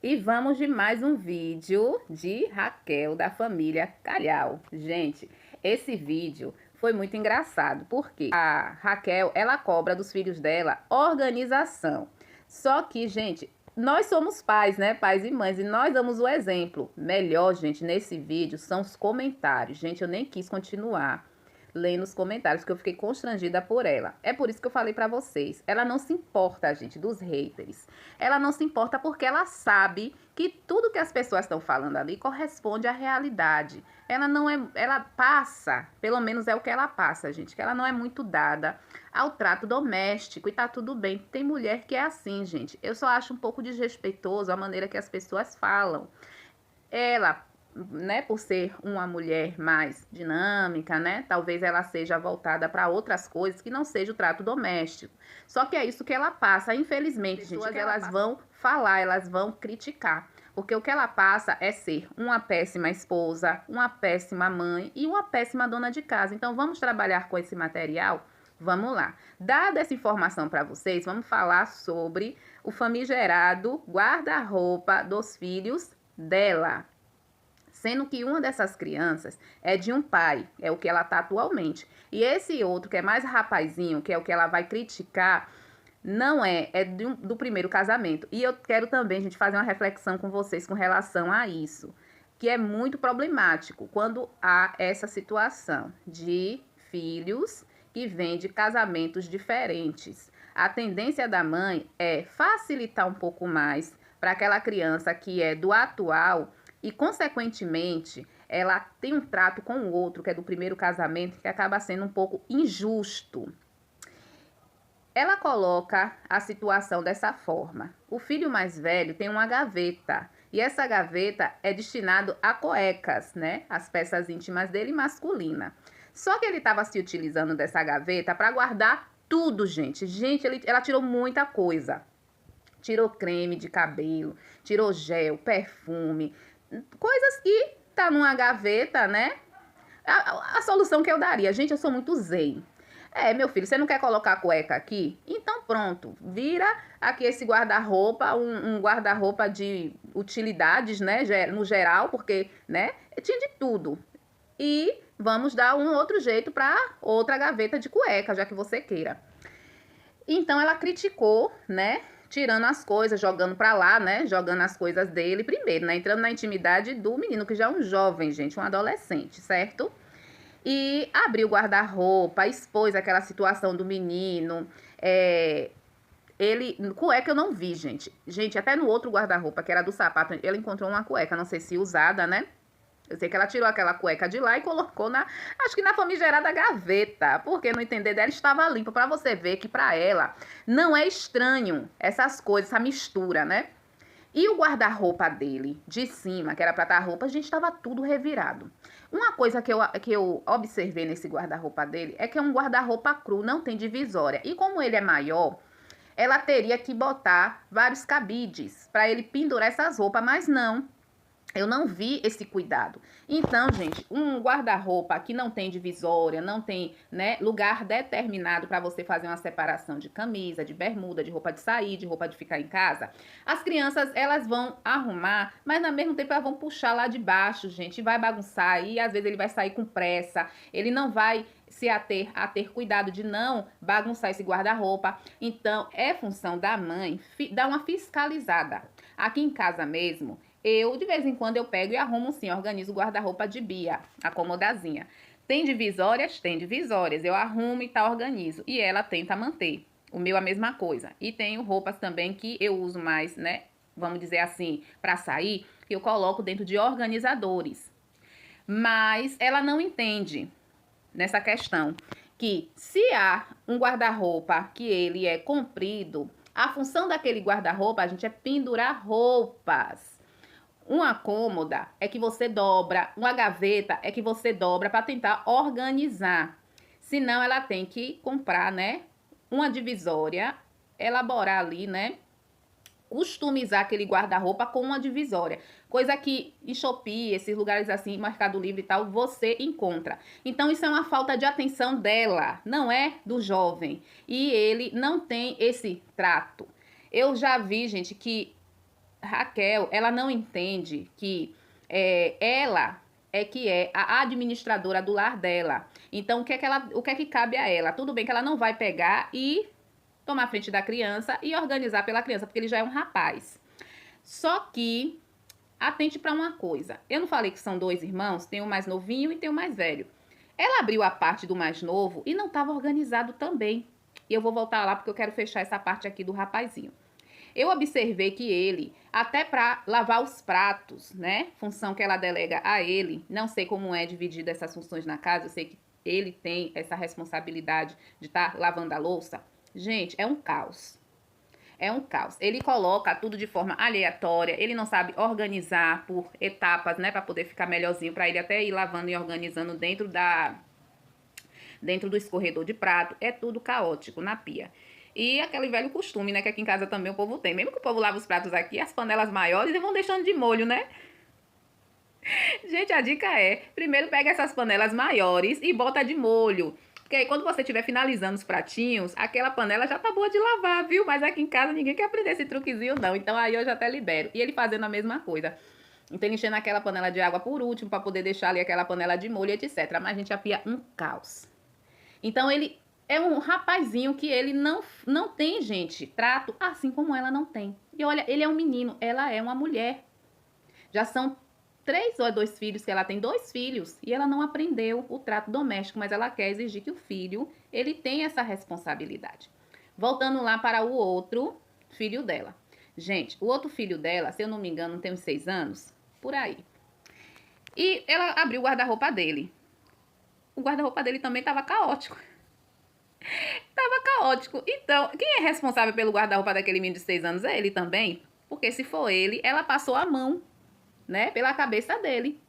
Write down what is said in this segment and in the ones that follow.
E vamos de mais um vídeo de Raquel, da família Calhau. Gente, esse vídeo foi muito engraçado, porque a Raquel, ela cobra dos filhos dela organização. Só que, gente, nós somos pais, né? Pais e mães, e nós damos o exemplo. Melhor, gente, nesse vídeo são os comentários. Gente, eu nem quis continuar lendo os comentários, que eu fiquei constrangida por ela. É por isso que eu falei pra vocês. Ela não se importa, gente, dos haters. Ela não se importa porque ela sabe que tudo que as pessoas estão falando ali corresponde à realidade. Ela não é, ela passa, pelo menos é o que ela passa, gente, que ela não é muito dada ao trato doméstico e tá tudo bem. Tem mulher que é assim, gente. Eu só acho um pouco desrespeitoso a maneira que as pessoas falam. Ela, né, por ser uma mulher mais dinâmica, né, talvez ela seja voltada para outras coisas que não seja o trato doméstico. Só que é isso que ela passa, infelizmente, gente, que elas vão falar, elas vão criticar. Porque o que ela passa é ser uma péssima esposa, uma péssima mãe e uma péssima dona de casa. Então vamos trabalhar com esse material? Vamos lá. Dada essa informação para vocês, vamos falar sobre o famigerado guarda-roupa dos filhos dela. Sendo que uma dessas crianças é de um pai, é o que ela tá atualmente. E esse outro, que é mais rapazinho, que é o que ela vai criticar, não é do primeiro casamento. E eu quero também, gente, fazer uma reflexão com vocês com relação a isso, que é muito problemático quando há essa situação de filhos que vêm de casamentos diferentes. A tendência da mãe é facilitar um pouco mais para aquela criança que é do atual e, consequentemente, ela tem um trato com o outro, que é do primeiro casamento, que acaba sendo um pouco injusto. Ela coloca a situação dessa forma. O filho mais velho tem uma gaveta, e essa gaveta é destinada a cuecas, né? As peças íntimas dele masculina. Só que ele estava se utilizando dessa gaveta para guardar tudo, gente. Gente, ela tirou muita coisa. Tirou creme de cabelo, tirou gel, perfume, coisas que tá numa gaveta, né? A solução que eu daria, gente, eu sou muito zen. Meu filho, você não quer colocar a cueca aqui? Então pronto, vira aqui esse guarda-roupa, um guarda-roupa de utilidades, né, no geral, porque, né, tinha de tudo. E vamos dar um outro jeito para outra gaveta de cueca, já que você queira. Então ela criticou, né, tirando as coisas, jogando pra lá, né, jogando as coisas dele primeiro, né, entrando na intimidade do menino, que já é um jovem, gente, um adolescente, certo? E abriu o guarda-roupa, expôs aquela situação do menino, cueca eu não vi, gente. Gente, até no outro guarda-roupa, que era do sapato, ele encontrou uma cueca, não sei se usada, né? Eu sei que ela tirou aquela cueca de lá e colocou acho que na famigerada gaveta, porque no entender dela estava limpa, para você ver que para ela não é estranho essas coisas, essa mistura, né? E o guarda-roupa dele, de cima, que era pra estar roupa, a gente, estava tudo revirado. Uma coisa que eu observei nesse guarda-roupa dele é que é um guarda-roupa cru, não tem divisória. E como ele é maior, ela teria que botar vários cabides para ele pendurar essas roupas, mas não. Eu não vi esse cuidado. Então, gente, um guarda-roupa que não tem divisória, não tem, né, lugar determinado para você fazer uma separação de camisa, de bermuda, de roupa de sair, de roupa de ficar em casa. As crianças, elas vão arrumar, mas ao mesmo tempo elas vão puxar lá de baixo, gente, e vai bagunçar. E às vezes ele vai sair com pressa, ele não vai se ater a ter cuidado de não bagunçar esse guarda-roupa. Então, é função da mãe dar uma fiscalizada. Aqui em casa mesmo, eu, de vez em quando, eu pego e arrumo sim, organizo o guarda-roupa de Bia, acomodazinha. Tem divisórias? Tem divisórias. Eu arrumo e tá, organizo. E ela tenta manter. O meu a mesma coisa. E tenho roupas também que eu uso mais, né? Vamos dizer assim, para sair, que eu coloco dentro de organizadores. Mas ela não entende nessa questão que se há um guarda-roupa que ele é comprido, a função daquele guarda-roupa, a gente, é pendurar roupas. Uma cômoda é que você dobra, uma gaveta é que você dobra para tentar organizar. Senão ela tem que comprar, né, uma divisória, elaborar ali, né, customizar aquele guarda-roupa com uma divisória. Coisa que em Shopee, esses lugares assim, Mercado Livre e tal, você encontra. Então isso é uma falta de atenção dela, não é do jovem. E ele não tem esse trato. Eu já vi, gente, que Raquel, ela não entende que ela é que é a administradora do lar dela. Então, o que é que cabe a ela? Tudo bem que ela não vai pegar e tomar a frente da criança e organizar pela criança, porque ele já é um rapaz. Só que, atente para uma coisa. Eu não falei que são dois irmãos? Tem o mais novinho e tem o mais velho. Ela abriu a parte do mais novo e não estava organizado também. E eu vou voltar lá porque eu quero fechar essa parte aqui do rapazinho. Eu observei que ele, até para lavar os pratos, né? Função que ela delega a ele, não sei como é dividida essas funções na casa, eu sei que ele tem essa responsabilidade de estar lavando a louça. Gente, é um caos. É um caos. Ele coloca tudo de forma aleatória, ele não sabe organizar por etapas, né, para poder ficar melhorzinho, para ele até ir lavando e organizando dentro do escorredor de prato. É tudo caótico na pia. E aquele velho costume, né, que aqui em casa também o povo tem. Mesmo que o povo lava os pratos aqui, as panelas maiores, e vão deixando de molho, né? Gente, a dica é, primeiro pega essas panelas maiores e bota de molho. Porque aí quando você estiver finalizando os pratinhos, aquela panela já tá boa de lavar, viu? Mas aqui em casa ninguém quer aprender esse truquezinho, não. Então aí eu já até libero. E ele fazendo a mesma coisa. Então ele enchendo aquela panela de água por último, para poder deixar ali aquela panela de molho, etc. Mas a gente apia um caos. Então ele é um rapazinho que ele não tem, gente, trato assim como ela não tem. E olha, ele é um menino, ela é uma mulher. Já são 3 ou 2 filhos que ela tem, 2 filhos, e ela não aprendeu o trato doméstico, mas ela quer exigir que o filho, ele tenha essa responsabilidade. Voltando lá para o outro filho dela. Gente, o outro filho dela, se eu não me engano, tem uns 6 anos, por aí. E ela abriu o guarda-roupa dele. O guarda-roupa dele também estava caótico. Tava caótico. Então, quem é responsável pelo guarda-roupa daquele menino de 6 anos é ele também. Porque se for ele, ela passou a mão, né, pela cabeça dele.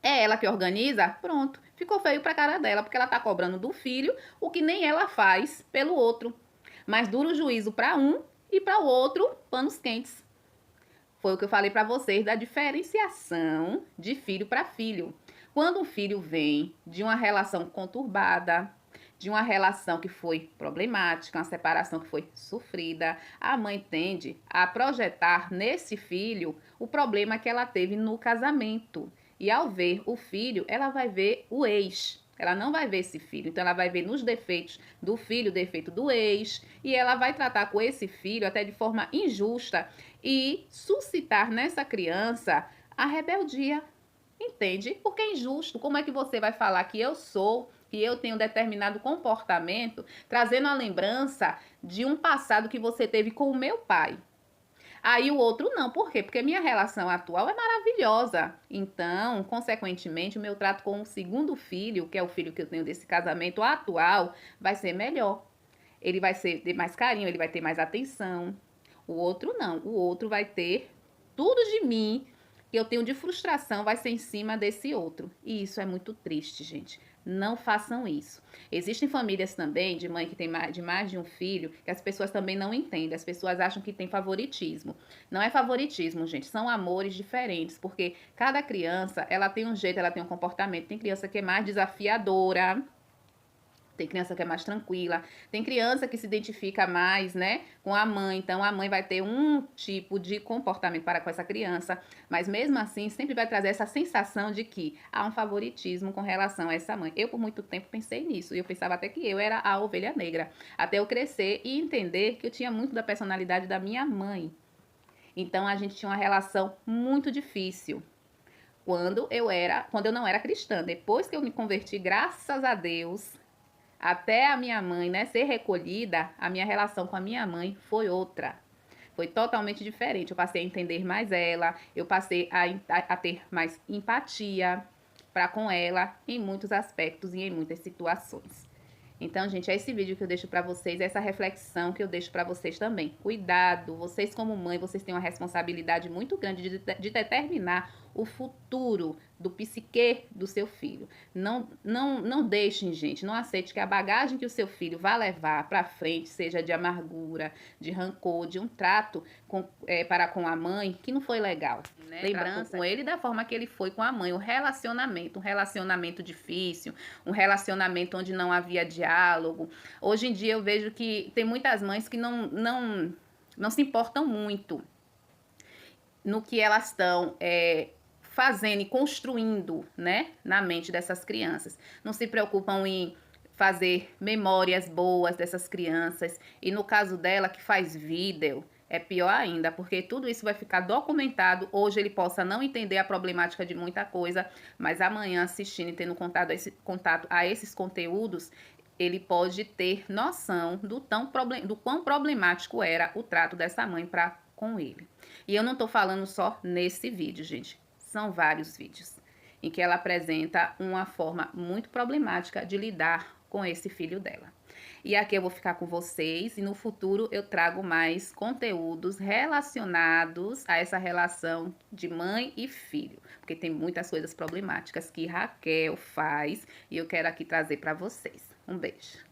É ela que organiza? Pronto. Ficou feio pra cara dela, porque ela tá cobrando do filho o que nem ela faz pelo outro. Mas dura o juízo pra um e pra o outro, panos quentes. Foi o que eu falei pra vocês da diferenciação de filho pra filho. Quando um filho vem de uma relação conturbada, de uma relação que foi problemática, uma separação que foi sofrida, a mãe tende a projetar nesse filho o problema que ela teve no casamento. E ao ver o filho, ela vai ver o ex. Ela não vai ver esse filho, então ela vai ver nos defeitos do filho o defeito do ex, e ela vai tratar com esse filho até de forma injusta e suscitar nessa criança a rebeldia. Entende? Porque é injusto. Como é que você vai falar que eu tenho determinado comportamento, trazendo a lembrança de um passado que você teve com o meu pai? Aí o outro não. Por quê? Porque minha relação atual é maravilhosa. Então, consequentemente, o meu trato com o segundo filho, que é o filho que eu tenho desse casamento atual, vai ser melhor. Ele vai ter mais carinho, ele vai ter mais atenção. O outro não. O outro vai ter tudo de mim que eu tenho de frustração vai ser em cima desse outro. E isso é muito triste, gente. Não façam isso. Existem famílias também de mãe que tem mais de um filho que as pessoas também não entendem. As pessoas acham que tem favoritismo. Não é favoritismo, gente. São amores diferentes, porque cada criança, ela tem um jeito, ela tem um comportamento. Tem criança que é mais desafiadora, tem criança que é mais tranquila, tem criança que se identifica mais, né, com a mãe, então a mãe vai ter um tipo de comportamento para com essa criança, mas mesmo assim sempre vai trazer essa sensação de que há um favoritismo com relação a essa mãe. Eu por muito tempo pensei nisso, e eu pensava até que eu era a ovelha negra, até eu crescer e entender que eu tinha muito da personalidade da minha mãe. Então a gente tinha uma relação muito difícil quando eu não era cristã. Depois que eu me converti, graças a Deus, até a minha mãe, né, ser recolhida, a minha relação com a minha mãe foi outra. Foi totalmente diferente. Eu passei a entender mais ela, eu passei a ter mais empatia para com ela em muitos aspectos e em muitas situações. Então, gente, é esse vídeo que eu deixo para vocês, essa reflexão que eu deixo para vocês também. Cuidado, vocês como mãe, vocês têm uma responsabilidade muito grande de determinar o futuro do psique do seu filho. Não deixem, gente, não aceite que a bagagem que o seu filho vai levar para frente seja de amargura, de rancor, de um trato para com a mãe que não foi legal. Né? Lembrança com ele da forma que ele foi com a mãe, um relacionamento difícil, um relacionamento onde não havia diálogo. Hoje em dia eu vejo que tem muitas mães que não se importam muito. no que elas estão fazendo e construindo, né, na mente dessas crianças. Não se preocupam em fazer memórias boas dessas crianças. E no caso dela, que faz vídeo, é pior ainda, porque tudo isso vai ficar documentado. Hoje ele possa não entender a problemática de muita coisa, mas amanhã, assistindo e tendo contato a esses conteúdos, ele pode ter noção do quão problemático era o trato dessa mãe para com ele. E eu não tô falando só nesse vídeo, gente. São vários vídeos em que ela apresenta uma forma muito problemática de lidar com esse filho dela. E aqui eu vou ficar com vocês e no futuro eu trago mais conteúdos relacionados a essa relação de mãe e filho, porque tem muitas coisas problemáticas que Raquel faz e eu quero aqui trazer para vocês. Um beijo.